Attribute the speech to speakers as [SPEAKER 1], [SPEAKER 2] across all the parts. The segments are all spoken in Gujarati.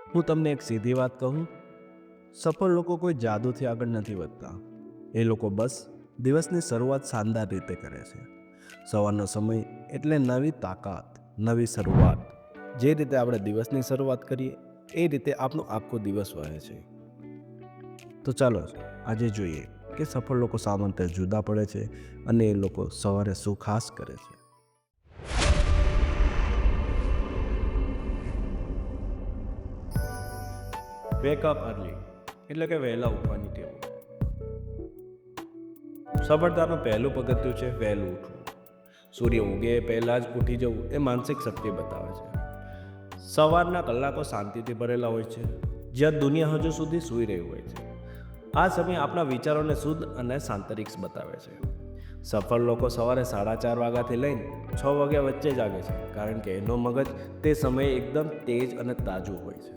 [SPEAKER 1] હું તમને એક સીધી વાત કહું, સફળ લોકો કોઈ જાદુથી આગળ નથી વધતા. એ લોકો બસ દિવસની શરૂઆત શાનદાર રીતે કરે છે. સવારનો સમય એટલે નવી તાકાત, નવી શરૂઆત. જે રીતે આપણે દિવસની શરૂઆત કરીએ એ રીતે આપણો આખો દિવસ વહે છે. તો ચાલો આજે જોઈએ કે સફળ લોકો શા માટે જુદા પડે છે અને એ લોકો સવારે શું ખાસ કરે છે. વેક અપ અર્લી એટલે કે વહેલા ઉઠવાની ટેવ. સફળતાનું પહેલું પગથિયું છે વહેલું ઉઠવું. સૂર્ય ઉગે એ પહેલાં જ ઉઠી જવું એ માનસિક શક્તિ બતાવે છે. સવારના કલાકો શાંતિથી ભરેલા હોય છે, જ્યાં દુનિયા હજુ સુધી સૂઈ રહી હોય છે. આ સમય આપણા વિચારોને શુદ્ધ અને સાંતરિક બતાવે છે. સફળ લોકો સવારે 4:30 વાગ્યાથી લઈને 6 વાગ્યા વચ્ચે જાગે છે, કારણ કે એનો મગજ તે સમયે એકદમ તેજ અને તાજું હોય છે.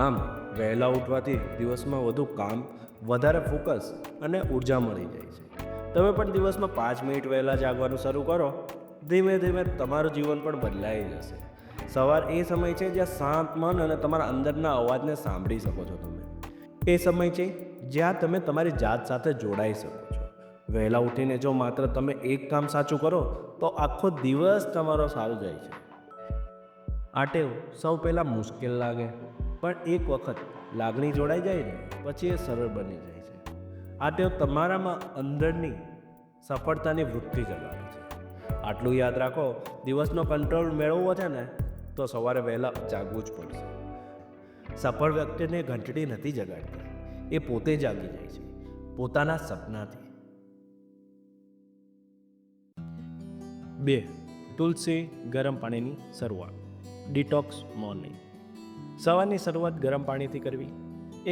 [SPEAKER 1] આમ વહેલા ઉઠવાથી દિવસમાં વધુ કામ, વધારે ફોકસ અને ઉર્જા મળી જાય છે. તમે પણ દિવસમાં 5 મિનિટ વહેલા જાગવાનું શરૂ કરો, ધીમે ધીમે તમારું જીવન પણ બદલાઈ જશે. સવાર એ સમય છે જ્યાં શાંત મન અને તમારા અંદરના અવાજને સાંભળી શકો છો તમે. એ સમય છે જ્યાં તમે તમારી જાત સાથે જોડાઈ શકો છો. વહેલા ઉઠીને જો માત્ર તમે એક કામ સાચું કરો તો આખો દિવસ તમારો સારો જાય છે. આ ટેવ સૌ પહેલાં મુશ્કેલ લાગે, પણ એક વખત લાગણી જોડાઈ જાય ને પછી એ સરળ બની જાય છે. આ ટેવ તમારામાં અંદરની સફળતાની વૃત્તિ જગાડે છે. આટલું યાદ રાખો, દિવસનો કંટ્રોલ મેળવવો છે ને તો સવારે વહેલા જાગવું જ પડશે. સફળ વ્યક્તિને ઘંટડી નથી જગાડતી, એ પોતે જાગી જાય છે પોતાના સપનાથી. 2. તુલસી ગરમ પાણીની શરૂઆત. Detox morning. સવારની શરૂઆત ગરમ પાણીથી કરવી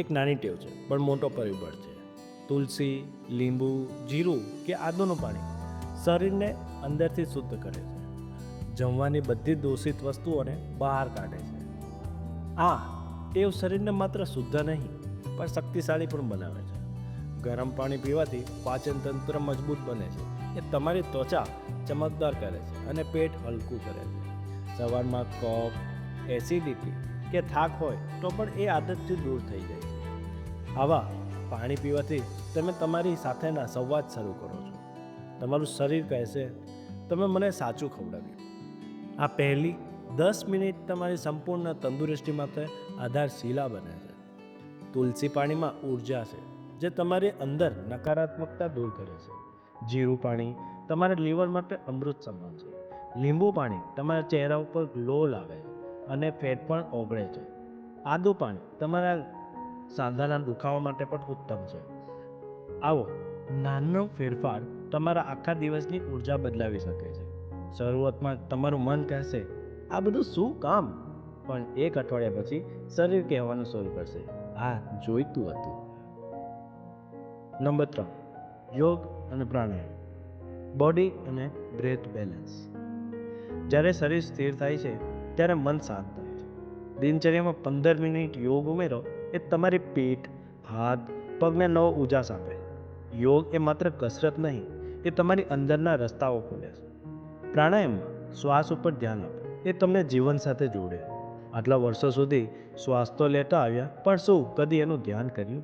[SPEAKER 1] એક નાની ટેવ છે, પણ મોટો પરિબળ છે. તુલસી, લીંબુ, જીરું કે આદુનું પાણી શરીરને અંદરથી શુદ્ધ કરે છે. જમવાની બધી દૂષિત વસ્તુઓને બહાર કાઢે છે. આ ટેવ શરીરને માત્ર શુદ્ધ નહીં પણ શક્તિશાળી પણ બનાવે છે. ગરમ પાણી પીવાથી પાચન તંત્ર મજબૂત બને છે, એ તમારી ત્વચા ચમકદાર કરે છે અને પેટ હલકું કરે છે. સવારમાં કફ, એસિડિટી કે થાક હોય તો પણ એ આદતથી દૂર થઈ જાય છે. આવા પાણી પીવાથી તમે તમારી સાથેના સંવાદ શરૂ કરો છો. તમારું શરીર કહેશે, તમે મને સાચું ખવડાવ્યું. આ પહેલી 10 મિનિટ તમારી સંપૂર્ણ તંદુરસ્તી માટે આધારશિલા બને છે. તુલસી પાણીમાં ઉર્જા છે, જે તમારી અંદર નકારાત્મકતા દૂર કરે છે. જીરું પાણી તમારા લીવર માટે અમૃત સમાન છે. લીંબુ પાણી તમારા ચહેરા ઉપર ગ્લો લાવે છે અને ફેટ પણ ઓગળે છે. આદુ પાણી તમારા સાંધાના દુખાવા માટે પણ ઉત્તમ છે. આવો નાનો ફેરફાર તમારા આખા દિવસની ઉર્જા બદલાવી શકે છે. શરૂઆતમાં તમારું મન કહેશે, આ બધું શું કામ? પણ એક અઠવાડિયા પછી શરીર કહેવાનું શરૂ કરશે, આ જોઈતું હતું. નંબર 3. યોગ અને પ્રાણાયામ. બોડી અને બ્રેથ બેલેન્સ. જ્યારે શરીર સ્થિર થાય છે ત્યારે મન શાંત થાય છે. દિનચર્યામાં 15 મિનિટ યોગ ઉમેરો, એ તમારી પીઠ, હાથ, પગને નવો ઉજાસ આપે. યોગ એ માત્ર કસરત નહીં, એ તમારી અંદરના રસ્તાઓ ખોલે છે. પ્રાણાયામમાં શ્વાસ ઉપર ધ્યાન આપો, એ તમને જીવન સાથે જોડે. આટલા વર્ષો સુધી શ્વાસ તો લેતા આવ્યા, પણ શું કદી એનું ધ્યાન કર્યું?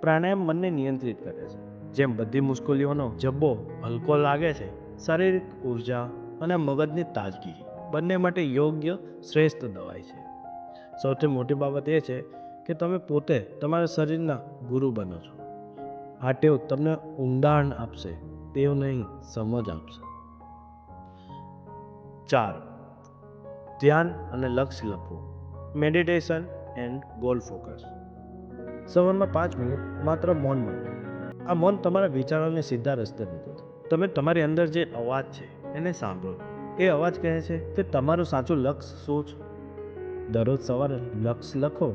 [SPEAKER 1] પ્રાણાયામ મનને નિયંત્રિત કરે છે. જેમ બધી મુશ્કેલીઓનો જબ્બો હલકો લાગે છે, શારીરિક ઉર્જા અને મગજની તાજગી બંને માટે યોગ્ય શ્રેષ્ઠ દવાઈ છે. સૌથી મોટી બાબત એ છે કે તમે પોતે તમારા શરીરના ગુરુ બનો છો. આ ટેવ તમને ઊંડાણ આપશે, ટેવ નહીં સમજ આપશે. 4. ધ્યાન અને લક્ષ્ય લખવું. Meditation and goal focus. સવારમાં 5 મિનિટ માત્ર મૌન બનો. આ મૌન તમારા વિચારોને સીધા રસ્તે મૂકે છે. તમે તમારી અંદર જે અવાજ છે એને સાંભળો. એ અવાજ કહે છે કે તમારું સાચું લક્ષ્ય શું છે. દરરોજ સવારે લક્ષ્ય લખો,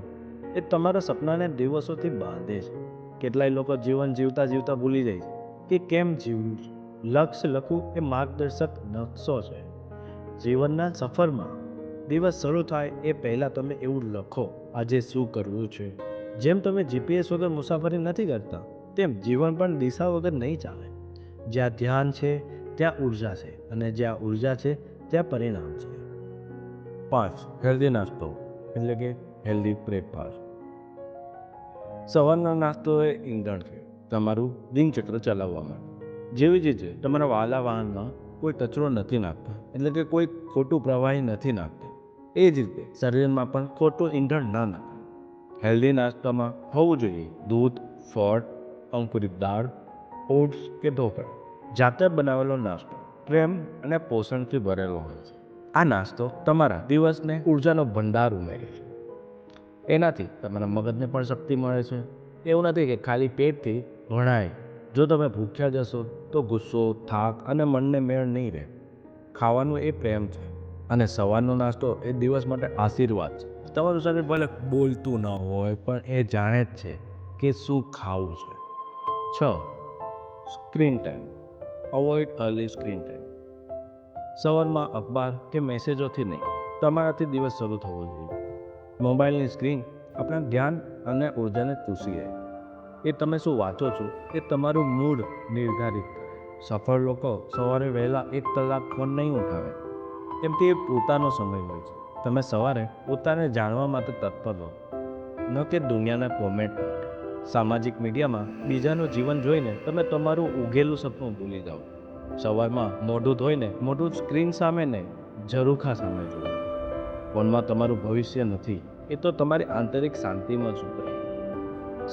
[SPEAKER 1] એ તમારા સપનાને દિવસોથી બાંધે છે. કેટલાય લોકો જીવન જીવતા જીવતા ભૂલી જાય છે કે કેમ જીવવું. લક્ષ્ય લખવું એ માર્ગદર્શક નકશો છે. જીવનના સફરમાં દિવસ શરૂ થાય એ પહેલાં તમે એવું લખો, આજે શું કરવું છે. જેમ તમે જીપીએસ વગર મુસાફરી નથી કરતા, તેમ જીવન પણ દિશા વગર નહીં ચાલે. જ્યાં ધ્યાન છે ત્યાં ઉર્જા છે, અને જ્યાં ઉર્જા છે ત્યાં પરિણામ છે. 5. હેલ્ધી નાસ્તો.
[SPEAKER 2] એટલે કે હેલ્ધી બ્રેકફાસ્ટ. સવારનો નાસ્તો એ ઈંધણ છે તમારું દિનચક્ર ચલાવવા માટે. જેવી જ રીતે તમારા વાલા વાહનમાં કોઈ કચરો નથી નાખતા, એટલે કે કોઈ ખોટું પ્રવાહી નથી નાખતું, એ જ રીતે શરીરમાં પણ ખોટું ઈંધણ ના નાખે. હેલ્ધી નાસ્તામાં હોવું જોઈએ દૂધ, ફળ, અંકુરિત દાળ, ઓટ્સ કે ઢોકળા. જાતે બનાવેલો નાસ્તો પ્રેમ અને પોષણથી ભરેલો હોય છે. આ નાસ્તો તમારા દિવસને ઉર્જાનો ભંડાર ઉમેરે છે. એનાથી તમારા મગજને પણ શક્તિ મળે છે. એવું નથી કે ખાલી પેટથી ભણાય. જો તમે ભૂખ્યા જશો તો ગુસ્સો, થાક અને મનને મેળ નહીં રહે. ખાવાનું એ પ્રેમ છે અને સવારનો નાસ્તો એ દિવસ માટે આશીર્વાદ છે. તમારું શરીર ભલે બોલતું ન હોય પણ એ જાણે જ છે કે શું ખાવું છે. 6. Screen time. Avoid early screen time. સવારમાં અખબાર કે મેસેજોથી નહીં, તમારાથી દિવસ શરૂ થવો જોઈએ. મોબાઈલની સ્ક્રીન આપણા ધ્યાન અને ઉર્જાને ચૂસી લે. એ તમે શું વાંચો છો એ તમારું મૂડ નિર્ધારિત કરે. સફળ લોકો સવારે વહેલા 1 કલાક ફોન નહીં ઉઠાવે, કેમ કે એ પોતાનો સમય હોય છે. તમે સવારે પોતાને જાણવા માટે તત્પર રહો, ન કે દુનિયાના કોમેન્ટ. સામાજિક મીડિયામાં બીજાનું જીવન જોઈને તમે તમારું ઉગેલું સપનું ભૂલી જાઓ. સવારમાં મોઢું ધોઈને મોઢું સ્ક્રીન સામે નહીં, ઝરૂખા સામે જુઓ. ફોનમાં તમારું ભવિષ્ય નથી, એ તો તમારી આંતરિક શાંતિમાં છુપાય.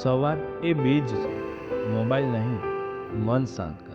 [SPEAKER 2] સવાર એ બીજ છે, મોબાઈલ નહીં, મન શાંત કરે.